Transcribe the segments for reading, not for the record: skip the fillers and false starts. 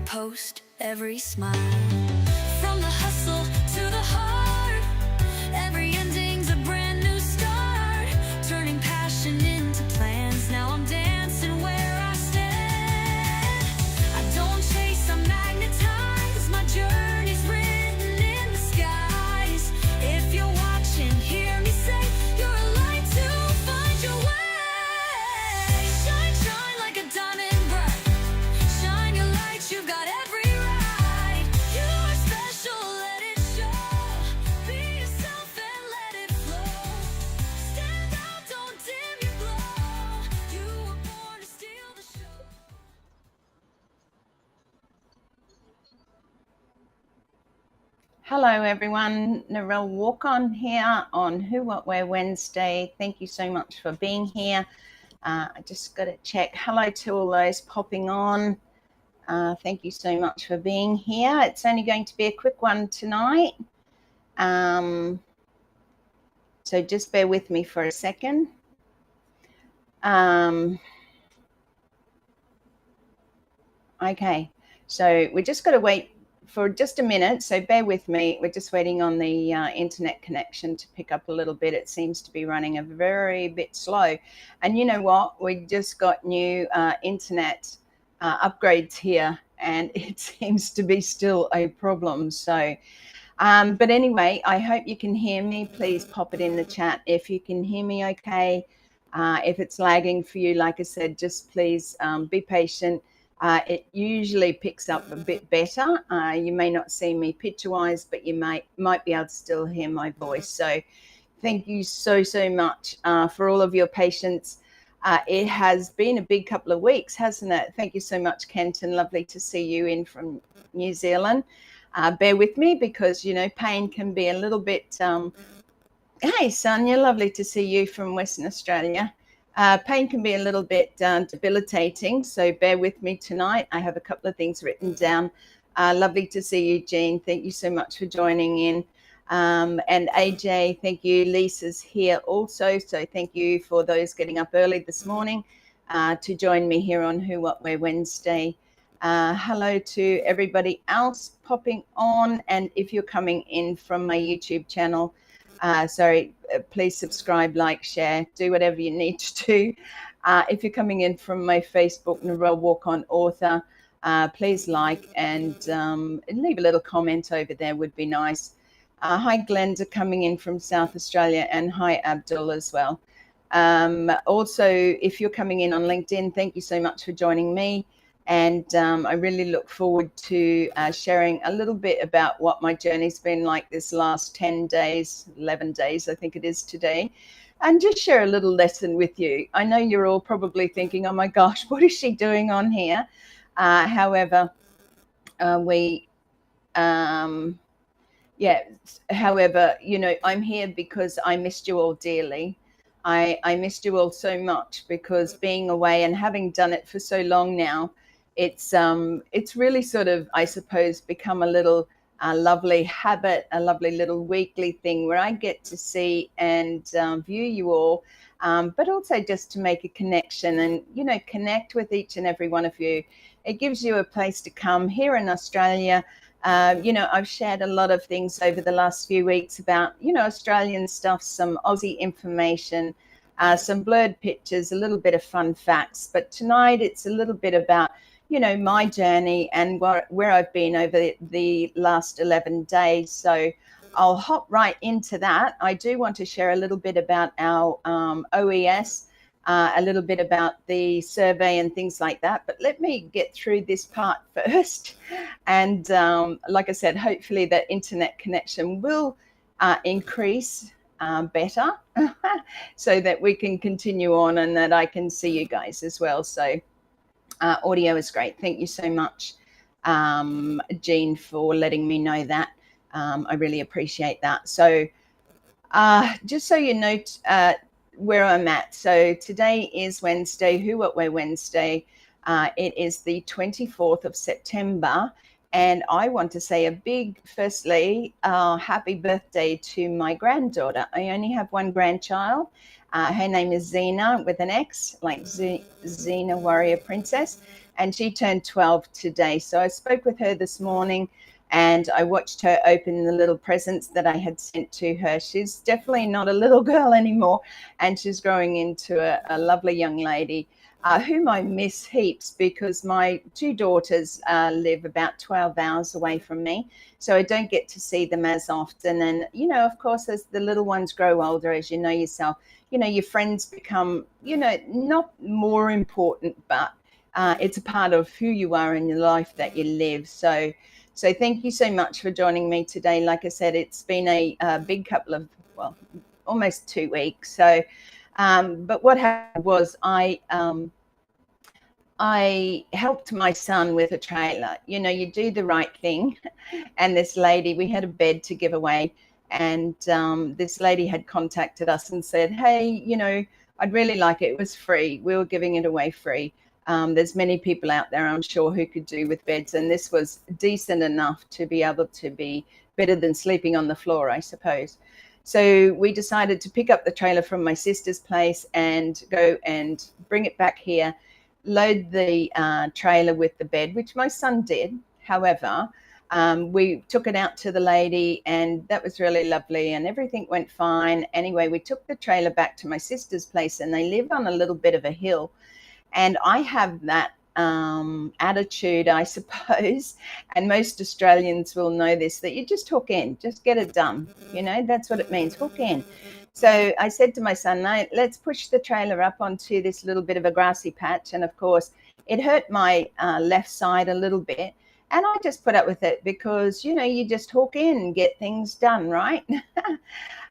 post, every smile. From the hustle to the heart, every ending's a brand new start. Turning passion into plans, now I'm dancing where I stand. I don't chase, I'm magnetized, my journey's written in the skies. If you're watching, hear me say, you're a light to find your way. Shine, shine like a diamond bright. Shine your light, you've got every right. You are special, let it show. Be yourself and let it flow. Stand out, don't dim your glow. You were born to steal the show. Hello everyone, Narelle Warcon here on Who What Where Wednesday. Thank you so much for being here. I just got to check. Hello to all those popping on. Thank you so much for being here. It's only going to be a quick one tonight. So just bear with me for a second. Okay, so we just got to wait for just a minute, so bear with me. We're just waiting on the internet connection to pick up a little bit. It seems to be running a very bit slow. And you know what? We just got new internet upgrades here, and it seems to be still a problem. So, but anyway, I hope you can hear me. Please pop it in the chat if you can hear me okay. If it's lagging for you, like I said, just please be patient. It usually picks up a bit better. You may not see me picture-wise, but you might be able to still hear my voice. So thank you so much for all of your patience. It has been a big couple of weeks, hasn't it? Thank you so much, Kenton. Lovely to see you in from New Zealand. Bear with me because, you know, pain can be a little bit... Hey, Sonia, lovely to see you from Western Australia. Pain can be a little bit debilitating, so bear with me tonight. I have a couple of things written down. Lovely to see you, Jean. Thank you so much for joining in. And AJ, thank you. Lisa's here also, so thank you for those getting up early this morning to join me here on Who What Where Wednesday. Hello to everybody else popping on, and if you're coming in from my YouTube channel, please subscribe, like, share, do whatever you need to do. If you're coming in from my Facebook, Narelle Warcon author, please like and leave a little comment over there would be nice. Hi, Glenda, coming in from South Australia, and hi, Abdul, as well. Also, if you're coming in on LinkedIn, thank you so much for joining me. And I really look forward to sharing a little bit about what my journey's been like this last 10 days, 11 days, I think it is today, and just share a little lesson with you. I know you're all probably thinking, oh my gosh, what is she doing on here? However, you know, I'm here because I missed you all dearly. I missed you all so much because being away and having done it for so long now, it's really sort of, I suppose, become a little lovely habit, a lovely little weekly thing where I get to see and view you all, but also just to make a connection and, you know, connect with each and every one of you. It gives you a place to come here in Australia. You know, I've shared a lot of things over the last few weeks about, you know, Australian stuff, some Aussie information, some blurred pictures, a little bit of fun facts. But tonight it's a little bit about, you know, my journey and where I've been over the last 11 days. So I'll hop right into that. I do want to share a little bit about our OES, a little bit about the survey and things like that. But let me get through this part first. And like I said, hopefully that internet connection will increase better so that we can continue on and that I can see you guys as well. So audio is great. Thank you so much, Jean, for letting me know that. I really appreciate that. So just so you know where I'm at. So today is Wednesday, Who What Where Wednesday. It is the 24th of September. And I want to say a big, firstly, happy birthday to my granddaughter. I only have one grandchild. Her name is Xena with an X, like Xena Warrior Princess. and she turned 12 today. So I spoke with her this morning, and I watched her open the little presents that I had sent to her. She's definitely not a little girl anymore, and she's growing into a lovely young lady. Whom I miss heaps, because my two daughters live about 12 hours away from me. So I don't get to see them as often. And, of course, as the little ones grow older, as you know yourself, your friends become, not more important, but it's a part of who you are in your life that you live. So thank you so much for joining me today. Like I said, it's been a big couple of, well, almost 2 weeks. So, but what happened was I helped my son with a trailer. You do the right thing. And this lady, we had a bed to give away, and this lady had contacted us and said, hey, I'd really like it. It was free. We were giving it away free. There's many people out there, I'm sure, who could do with beds, and this was decent enough to be able to be better than sleeping on the floor, I suppose. So we decided to pick up the trailer from my sister's place and go and bring it back here, load the trailer with the bed, which my son did. However, we took it out to the lady, and that was really lovely, and everything went fine. Anyway, we took the trailer back to my sister's place, and they live on a little bit of a hill. And I have that attitude, I suppose, and most Australians will know this, that you just hook in, just get it done. That's what it means, hook in. So I said to my son, no, let's push the trailer up onto this little bit of a grassy patch. And of course, it hurt my left side a little bit. And I just put up with it because, you just hook in and get things done, right?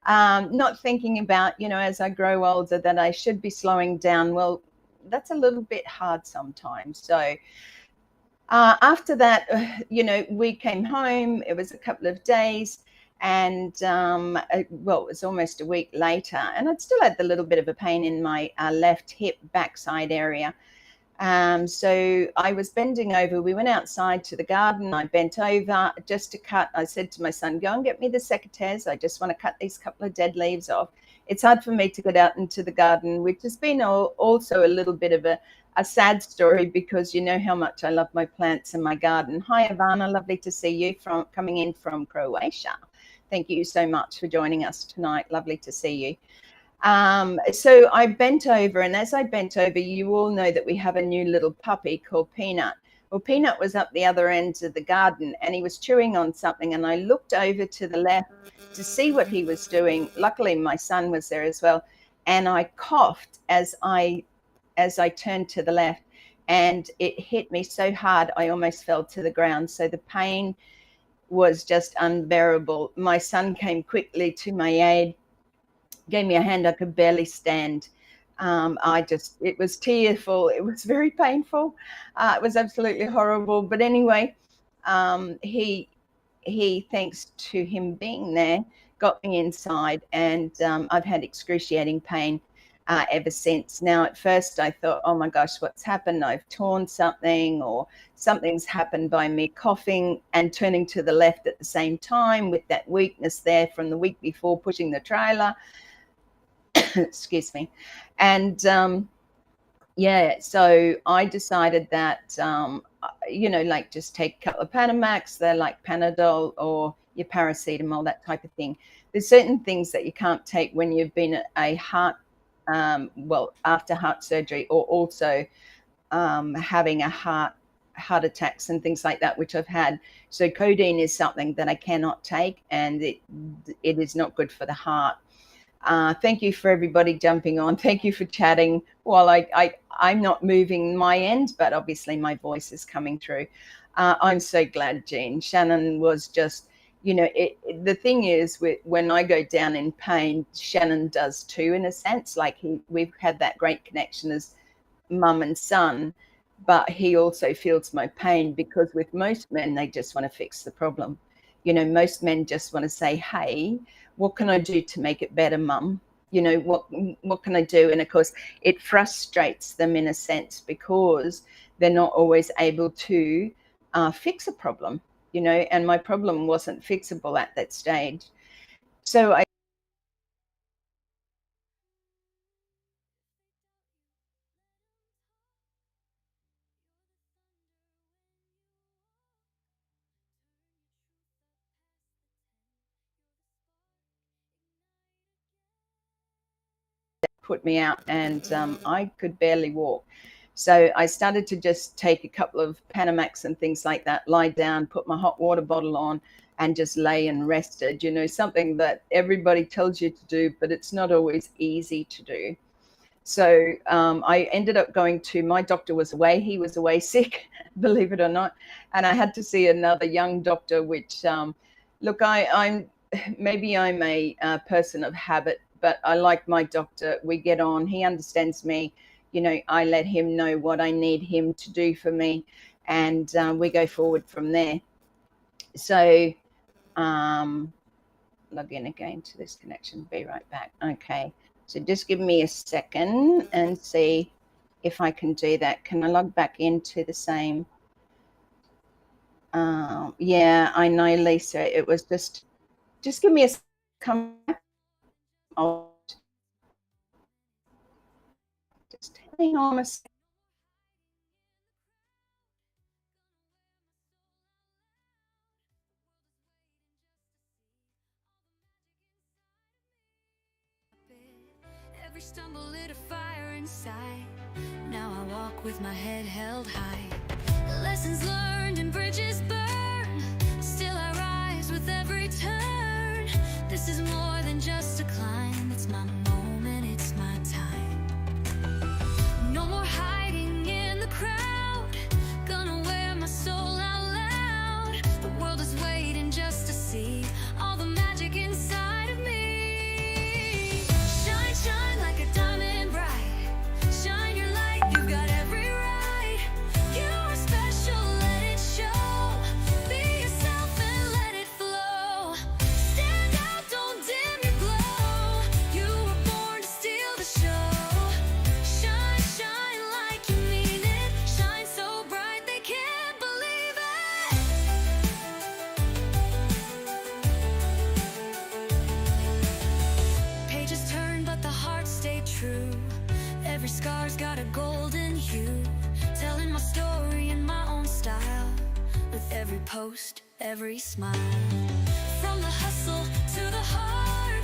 Not thinking about, as I grow older, that I should be slowing down. Well, that's a little bit hard sometimes. So after that, we came home. It was a couple of days, and well, it was almost a week later, and I'd still had the little bit of a pain in my left hip backside area. So I was bending over. We went outside to the garden. I bent over just to cut. I said to my son, go and get me the secateurs. I just want to cut these couple of dead leaves off. It's hard for me to get out into the garden, which has been also a little bit of a sad story, because you know how much I love my plants and my garden. Hi, Ivana. Lovely to see you coming in from Croatia. Thank you so much for joining us tonight. Lovely to see you. So I bent over, and as I bent over, you all know that we have a new little puppy called Peanut. Well, Peanut was up the other end of the garden, and he was chewing on something, and I looked over to the left to see what he was doing. Luckily, my son was there as well, and I coughed as I turned to the left, and it hit me so hard I almost fell to the ground. So the pain was just unbearable. My son came quickly to my aid, gave me a hand. I could barely stand. It was tearful. It was very painful. It was absolutely horrible. But anyway, he, thanks to him being there, got me inside, and I've had excruciating pain ever since. Now, at first I thought, oh my gosh, what's happened? I've torn something, or something's happened by me coughing and turning to the left at the same time, with that weakness there from the week before pushing the trailer. Excuse me. And yeah, so I decided that, like, just take a couple of Panamax. They're like Panadol or your paracetamol, that type of thing. There's certain things that you can't take when you've been a heart, after heart surgery, or also having a heart attacks and things like that, which I've had. So codeine is something that I cannot take, and it is not good for the heart. Thank you for everybody jumping on. Thank you for chatting while I'm not moving my end, but obviously my voice is coming through. I'm so glad, Jean. Shannon was just, the thing is, when I go down in pain, Shannon does too, in a sense. Like, we've had that great connection as mum and son, but he also feels my pain, because with most men, they just want to fix the problem. Most men just want to say, hey, what can I do to make it better, mum? What can I do? And of course, it frustrates them in a sense, because they're not always able to fix a problem, and my problem wasn't fixable at that stage. So I put me out, and I could barely walk. So I started to just take a couple of Panamax and things like that, lie down, put my hot water bottle on, and just lay and rested. You know, something that everybody tells you to do, but it's not always easy to do. So I ended up going to, my doctor was away. He was away sick, believe it or not. And I had to see another young doctor, which, look, I'm maybe I'm a person of habit, but I like my doctor. We get on. He understands me. You know, I let him know what I need him to do for me, and we go forward from there. So log in again to this connection. Be right back. Okay. So just give me a second and see if I can do that. Can I log back into the same? Yeah, I know, Lisa. It was just give me a come back. I'll just hang on a second. Every stumble lit a fire inside. Now I walk with my head held high. Lessons learned and bridges burned. Still I rise with every turn. This is more than just a climb. It's my moment, it's my time. No more hiding in the crowd. Gonna wear my soul out loud. The world is waiting just to see all the magic inside of me. Shine, shine like a diamond bright. Shine your light, you've got every right. You are special, let it show. Be yourself and let it flow. Stand out, don't dim your glow. You were born to steal the show. Shine, shine like you mean it. Shine so bright they can't believe it. Pages turn, but the heart stayed true. Every scar's got a golden hue. Telling my story in my own style. With every post, every smile. From the hustle to the heart.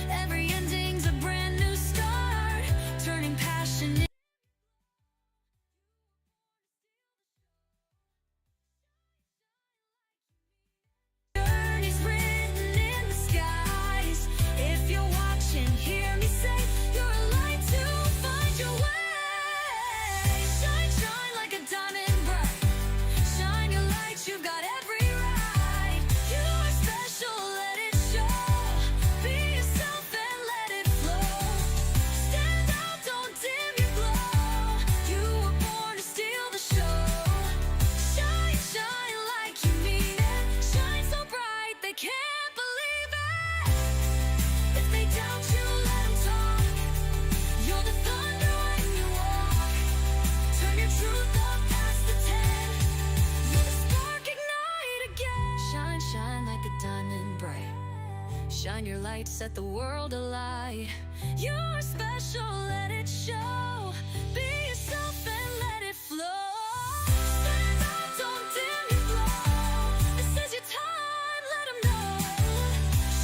Every ending's a brand new start. Turning passion into journeys written in the skies. If you're watching, hear me say, you're a light to find your way. Shine, shine like a diamond bright. Shine your light, you've got every right. You are special, let it show. Be yourself and let it flow. Stand out, don't dim your glow. You were born to steal the show. Shine, shine like you mean it. Shine so bright they can't believe it. If they doubt you, let them talk. You're the thunder when you walk. Turn your truth up past the 10. You're the spark, ignite again. Shine, shine like a diamond bright. Shine your light, set the world alight. You're special, let it show. Be yourself and let it flow. Stand out, don't dim your glow. This is your time, let 'em know.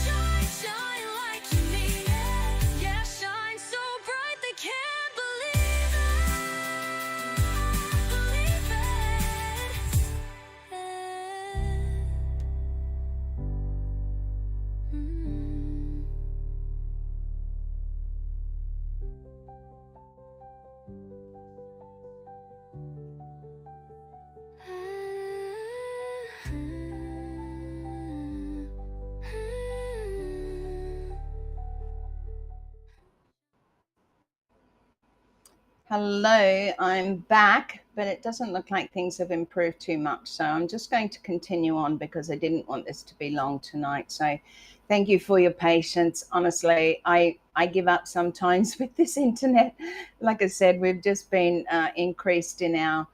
Shine, shine like you mean it. Yeah, shine so bright they can't believe it. Believe it. Hello, I'm back, but it doesn't look like things have improved too much. So I'm just going to continue on because I didn't want this to be long tonight. So thank you for your patience. Honestly, I give up sometimes with this internet. Like I said, we've just been increased in our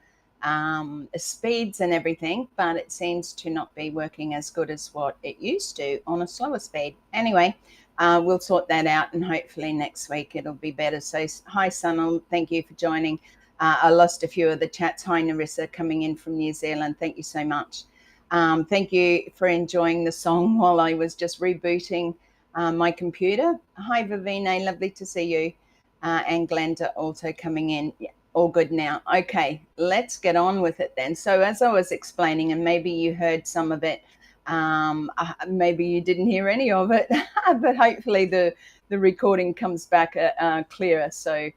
speeds and everything, but it seems to not be working as good as what it used to on a slower speed. Anyway, we'll sort that out, and hopefully next week it'll be better. So hi Sunil, thank you for joining. I lost a few of the chats. Hi Narissa, coming in from New Zealand, thank you so much. Thank you for enjoying the song while I was just rebooting my computer. Hi Vivine, lovely to see you. and Glenda also coming in. Yeah, all good now. Okay, let's get on with it then. So as I was explaining, and maybe you heard some of it, maybe you didn't hear any of it, but hopefully the recording comes back clearer. So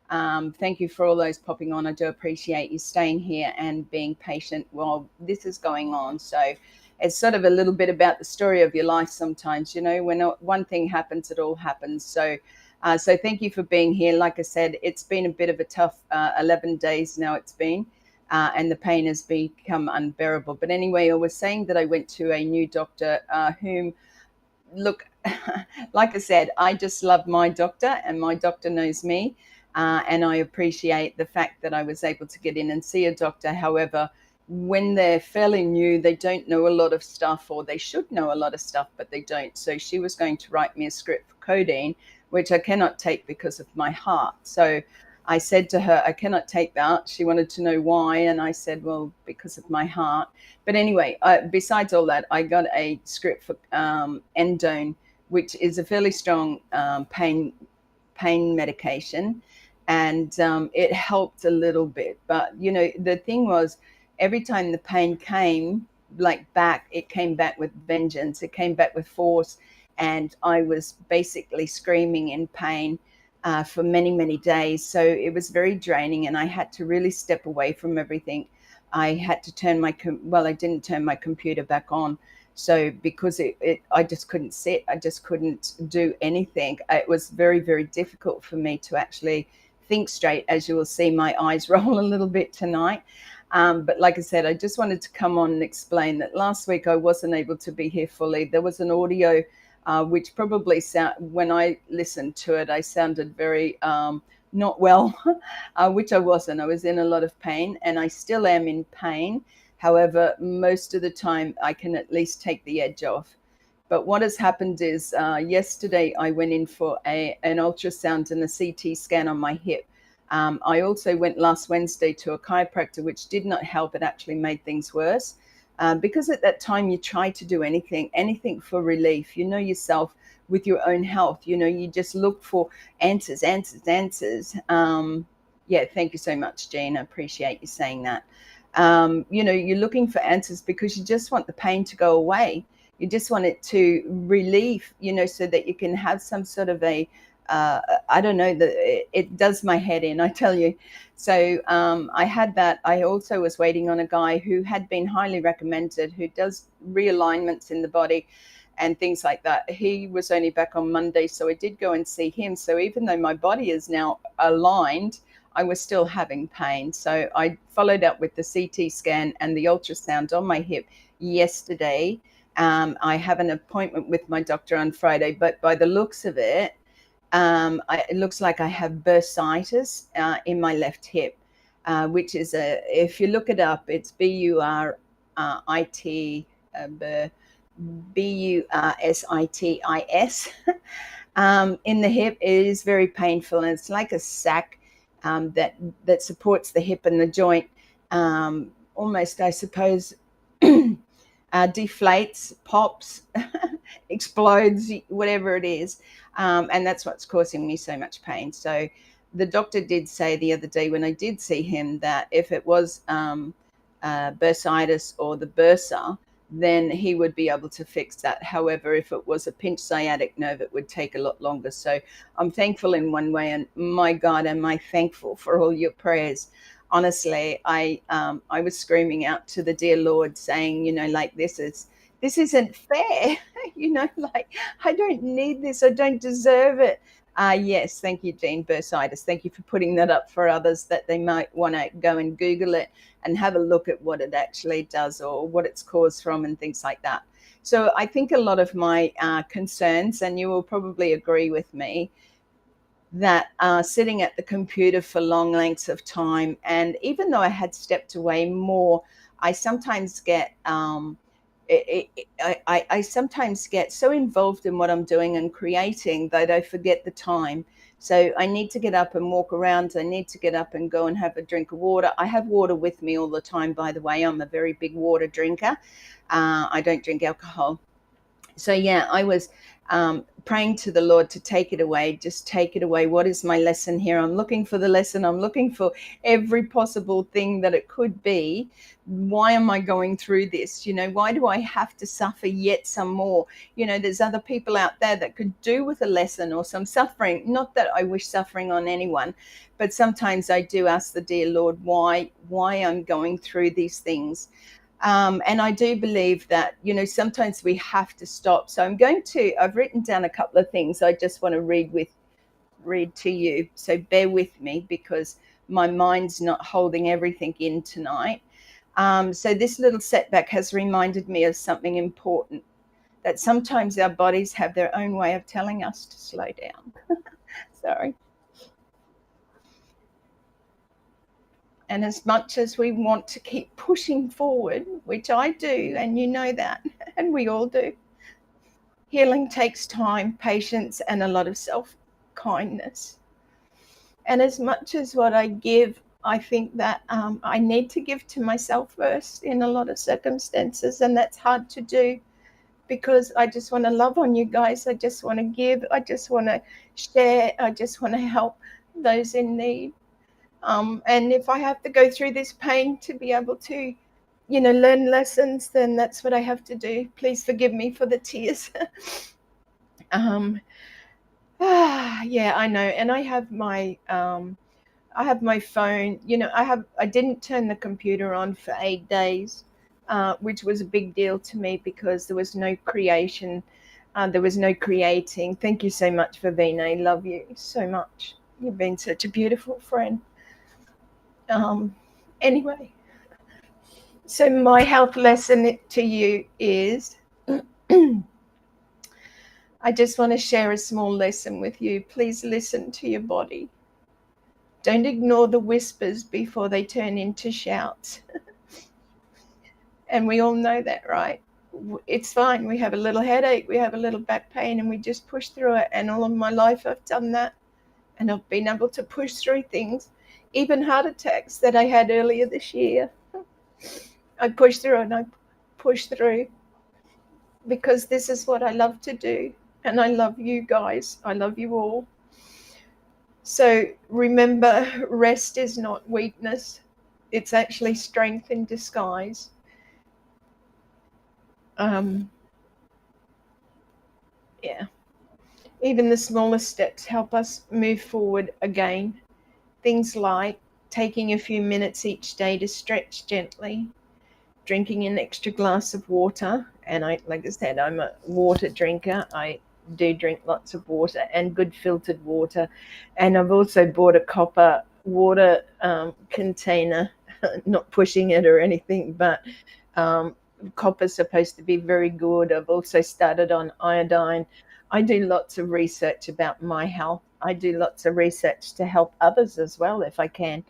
thank you for all those popping on. I do appreciate you staying here and being patient while this is going on. So it's sort of a little bit about the story of your life sometimes, you know, when one thing happens, it all happens. So thank you for being here. Like I said, it's been a bit of a tough 11 days now it's been, and the pain has become unbearable. But anyway, I was saying that I went to a new doctor whom, look, like I said, I just love my doctor and my doctor knows me. And I appreciate the fact that I was able to get in and see a doctor. However, when they're fairly new, they don't know a lot of stuff, or they should know a lot of stuff, but they don't. So she was going to write me a script for codeine, which I cannot take because of my heart. So I said to her, I cannot take that. She wanted to know why. And I said, well, because of my heart. But anyway, besides all that, I got a script for endone, which is a fairly strong pain medication, and it helped a little bit. But you know, the thing was, every time the pain came, like back, it came back with vengeance. It came back with force, and I was basically screaming in pain for many days. So it was very draining, and I had to really step away from everything. I had to turn I didn't turn my computer back on. So because I just couldn't sit, I just couldn't do anything. It was very difficult for me to actually think straight. As you will see, my eyes roll a little bit tonight. But like I said, I just wanted to come on and explain that last week I wasn't able to be here fully. There was an audio which probably when I listened to it, I sounded very not well, which I wasn't. I was in a lot of pain, and I still am in pain. However, most of the time I can at least take the edge off. But what has happened is yesterday I went in for an ultrasound and a CT scan on my hip. I also went last Wednesday to a chiropractor, which did not help. It actually made things worse. Because at that time you try to do anything for relief. You know yourself with your own health. You know, you just look for answers. Yeah, thank you so much, Jean. I appreciate you saying that. You know, you're looking for answers because you just want the pain to go away. You just want it to relieve, you know, so that you can have some sort of I don't know, it does my head in, I tell you. So I had that. I also was waiting on a guy who had been highly recommended, who does realignments in the body and things like that. He was only back on Monday, so I did go and see him. So even though my body is now aligned, I was still having pain. So I followed up with the CT scan and the ultrasound on my hip yesterday. I have an appointment with my doctor on Friday, but by the looks of it, it looks like I have bursitis in my left hip, which is if you look it up, it's BURIT, BURSITIS. In the hip. It is very painful, and it's like a sac that supports the hip and the joint. Almost, I suppose, deflates, pops, explodes, whatever it is. And that's what's causing me so much pain. So the doctor did say the other day when I did see him that if it was bursitis or the bursa, then he would be able to fix that. However, if it was a pinched sciatic nerve, it would take a lot longer. So I'm thankful in one way, and my God, am I thankful for all your prayers. Honestly, I was screaming out to the dear Lord, saying, you know, like, this isn't fair. You know, like, I don't need this. I don't deserve it. Yes, thank you, Jean, bursitis. Thank you for putting that up for others, that they might want to go and Google it and have a look at what it actually does or what it's caused from and things like that. So I think a lot of my concerns, and you will probably agree with me, that sitting at the computer for long lengths of time, and even though I had stepped away more, I sometimes get I sometimes get so involved in what I'm doing and creating that I forget the time. So I need to get up and walk around. I need to get up and go and have a drink of water. I have water with me all the time, by the way. I'm a very big water drinker. I don't drink alcohol. So yeah, I was praying to the Lord to take it away. Just take it away. What is my lesson here? I'm looking for the lesson. I'm looking for every possible thing that it could be. Why am I going through this? Why do I have to suffer yet some more? There's other people out there that could do with a lesson or some suffering. Not that I wish suffering on anyone, but sometimes I do ask the dear Lord why I'm going through these things. And I do believe that, sometimes we have to stop. So I've written down a couple of things I just want to read to you. So bear with me because my mind's not holding everything in tonight. So this little setback has reminded me of something important, that sometimes our bodies have their own way of telling us to slow down. Sorry. And as much as we want to keep pushing forward, which I do, and you know that, and we all do, healing takes time, patience, and a lot of self-kindness. And as much as what I give, I think that I need to give to myself first in a lot of circumstances, and that's hard to do because I just want to love on you guys. I just want to give. I just want to share. I just want to help those in need. And if I have to go through this pain to be able to, learn lessons, then that's what I have to do. Please forgive me for the tears. um, yeah, I know. And I have my phone. I didn't turn the computer on for 8 days, which was a big deal to me because there was no creation. There was no creating. Thank you so much for Vina. Love you so much. You've been such a beautiful friend. Anyway, so my health lesson to you is I just want to share a small lesson with you. Please listen to your body. Don't ignore the whispers before they turn into shouts. And we all know that, right? It's fine. We have a little headache, we have a little back pain, and we just push through it. And all of my life I've done that. And I've been able to push through things, even heart attacks that I had earlier this year. I pushed through and I pushed through because this is what I love to do. And I love you guys. I love you all. So remember, rest is not weakness. It's actually strength in disguise. Yeah. Even the smallest steps help us move forward again. Things like taking a few minutes each day to stretch gently, drinking an extra glass of water. And like I said, I'm a water drinker. I do drink lots of water and good filtered water. And I've also bought a copper water container, not pushing it or anything, but copper's supposed to be very good. I've also started on iodine. I do lots of research about my health. I do lots of research to help others as well if I can.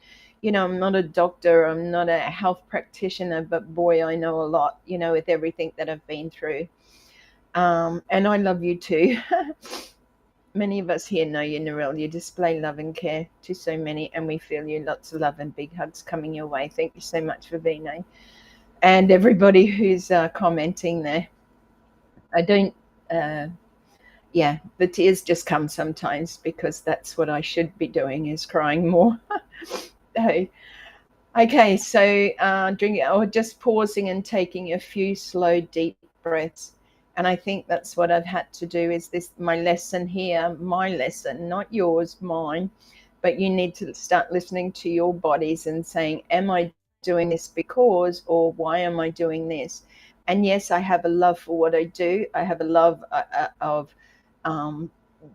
I'm not a doctor, I'm not a health practitioner, but boy, I know a lot, with everything that I've been through. And I love you too. Many of us here know you, Narelle. You display love and care to so many, and we feel you. Lots of love and big hugs coming your way. Thank you so much for being here. And everybody who's commenting there. I don't, yeah, the tears just come sometimes because that's what I should be doing, is crying more. Okay, so drinking or just pausing and taking a few slow, deep breaths. And I think that's what I've had to do. Is this my lesson here? My lesson, not yours, mine. But you need to start listening to your bodies and saying, am I doing this because, or why am I doing this? And yes, I have a love for what I do. I have a love of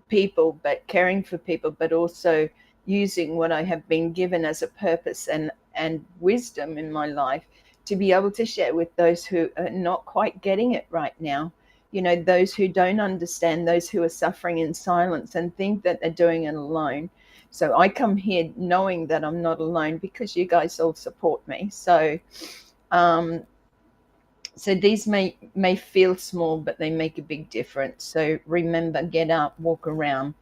people, but caring for people, but also using what I have been given as a purpose and wisdom in my life to be able to share with those who are not quite getting it right now. Those who don't understand, those who are suffering in silence and think that they're doing it alone. So I come here knowing that I'm not alone because you guys all support me. So these may feel small, but they make a big difference. So remember, get up, walk around,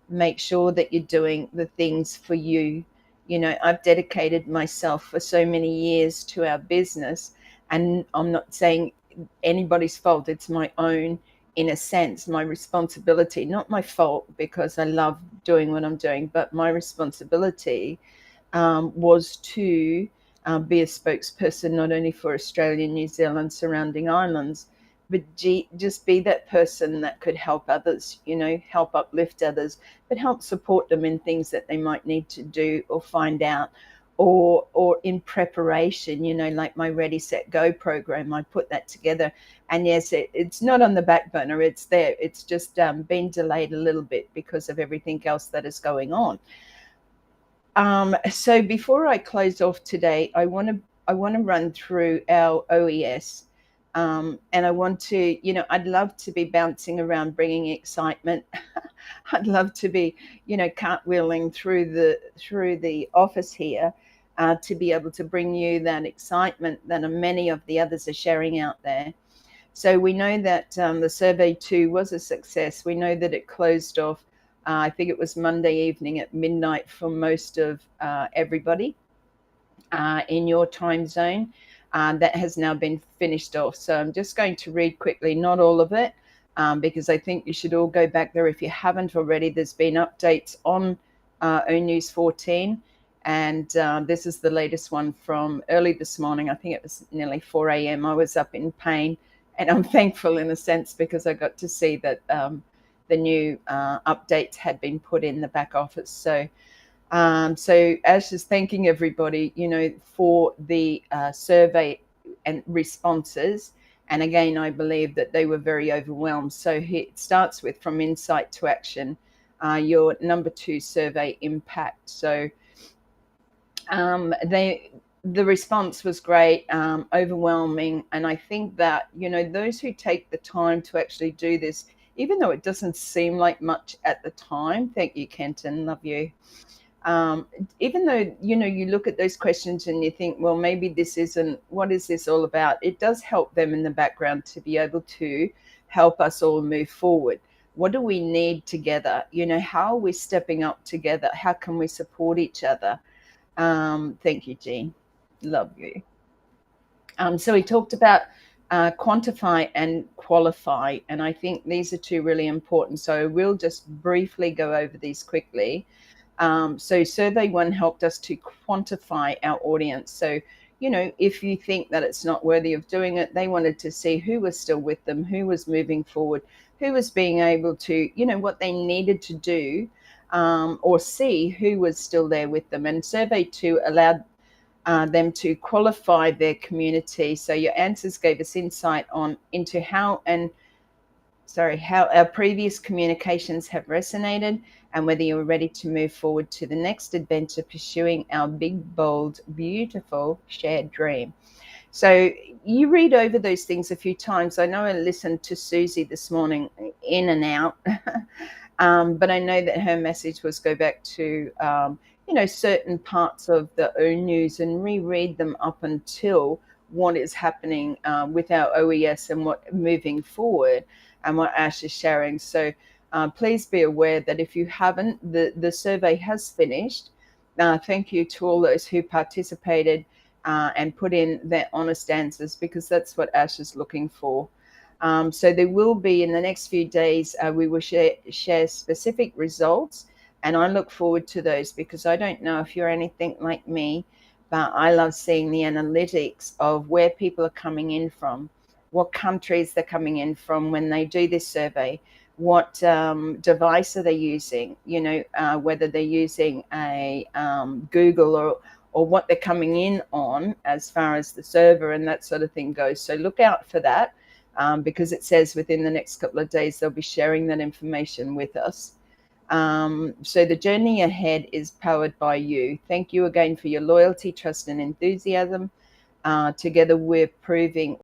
make sure that you're doing the things for you. I've dedicated myself for so many years to our business, and I'm not saying anybody's fault. It's my own in a sense, my responsibility, not my fault because I love doing what I'm doing, but my responsibility was to be a spokesperson not only for Australia, New Zealand, surrounding islands, but just be that person that could help others, help uplift others, but help support them in things that they might need to do or find out, or in preparation, like my Ready, Set, Go program. I put that together. And yes, it's not on the back burner. It's there. It's just been delayed a little bit because of everything else that is going on. So before I close off today, I want to run through our OES, and I want to, I'd love to be bouncing around, bringing excitement. I'd love to be, cartwheeling through the office here, to be able to bring you that excitement that many of the others are sharing out there. So we know that the survey 2 was a success. We know that it closed off, I think it was Monday evening at midnight for most of everybody in your time zone. That has now been finished off. So I'm just going to read quickly, not all of it, because I think you should all go back there if you haven't already. There's been updates on O News 14. And this is the latest one from early this morning. I think it was nearly 4 a.m. I was up in pain. And I'm thankful in a sense because I got to see that the new updates had been put in the back office. So Ash is thanking everybody, for the survey and responses. And again, I believe that they were very overwhelmed. So it starts with from insight to action, your number 2 survey impact. So the response was great, overwhelming. And I think that, those who take the time to actually do this, even though it doesn't seem like much at the time, thank you, Kenton, love you. Even though, you look at those questions and you think, well, maybe this isn't, what is this all about? It does help them in the background to be able to help us all move forward. What do we need together? How are we stepping up together? How can we support each other? Thank you, Jean. Love you. So we talked about quantify and qualify, and I think these are 2 really important. So we'll just briefly go over these quickly. So survey 1 helped us to quantify our audience. So, if you think that it's not worthy of doing it, they wanted to see who was still with them, who was moving forward, who was being able to, what they needed to do, or see who was still there with them. And survey 2 allowed them to qualify their community. So your answers gave us insight into how our previous communications have resonated, and whether you're ready to move forward to the next adventure pursuing our big, bold, beautiful shared dream. So you read over those things a few times. I know I listened to Susie this morning in and out, but I know that her message was go back to certain parts of the O News and reread them up until what is happening with our OES and what moving forward, and what Ash is sharing. So please be aware that if you haven't, the survey has finished. Thank you to all those who participated and put in their honest answers, because that's what Ash is looking for. So there will be, in the next few days, we will share specific results, and I look forward to those, because I don't know if you're anything like me, but I love seeing the analytics of where people are coming in from, what countries they're coming in from when they do this survey, what device are they using, whether they're using a Google or what they're coming in on as far as the server and that sort of thing goes. So look out for that, because it says within the next couple of days they'll be sharing that information with us. So the journey ahead is powered by you. Thank you again for your loyalty, trust, and enthusiasm. Together we're proving